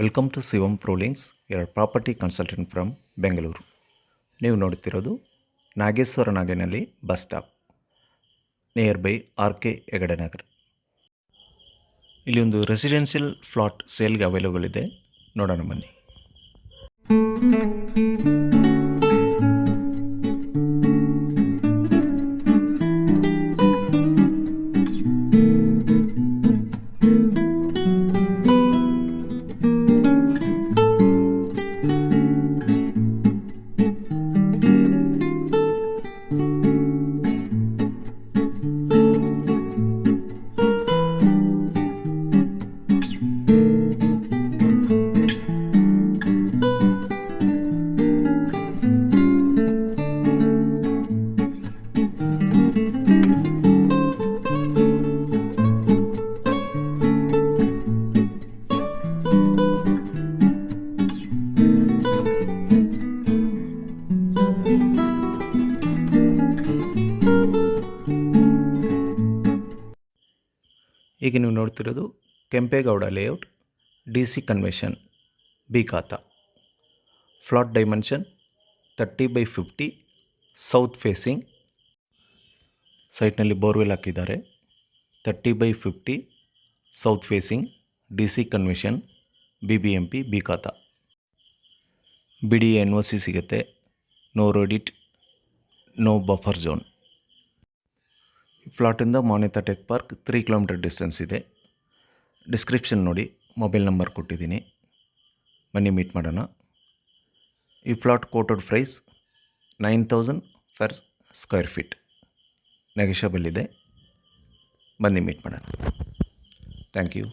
Welcome to Shivam ಪ್ರೋಲಿಂಗ್ಸ್, ಎರಡು property consultant from Bengaluru. ನೀವು ನೋಡ್ತಿರೋದು Nageshwara Nagenahalli bus stop, near by RK Hegde Nagar. ಇಲ್ಲಿ ಒಂದು ರೆಸಿಡೆನ್ಷಿಯಲ್ ಫ್ಲಾಟ್ ಸೇಲ್ಗೆ ಅವೈಲೇಬಲ್ ಇದೆ, ನೋಡೋಣ ಬನ್ನಿ. ಈಗ ನೀವು ನೋಡ್ತಿರೋದು Kempegowda layout, DC convention, B khata. Flat dimension 30/50, south facing. ಸೈಟ್ನಲ್ಲಿ ಬೋರ್ವೆಲ್ ಹಾಕಿದ್ದಾರೆ. 30/50 south facing, DC convention, BBMP, B khata. BDA NOC ಸಿಗುತ್ತೆ. No road it, no buffer zone. ಫ್ಲಾಟಿಂದ Manyata tech park 3 kilometre distance ಇದೆ. ಡಿಸ್ಕ್ರಿಪ್ಷನ್ ನೋಡಿ, ಮೊಬೈಲ್ ನಂಬರ್ ಕೊಟ್ಟಿದ್ದೀನಿ, ಬನ್ನಿ ಮೀಟ್ ಮಾಡೋಣ. ಈ flat quoted price 9,000 per square feet, negotiable ಇದೆ. ಬನ್ನಿ ಮೀಟ್ ಮಾಡೋಣ. Thank you.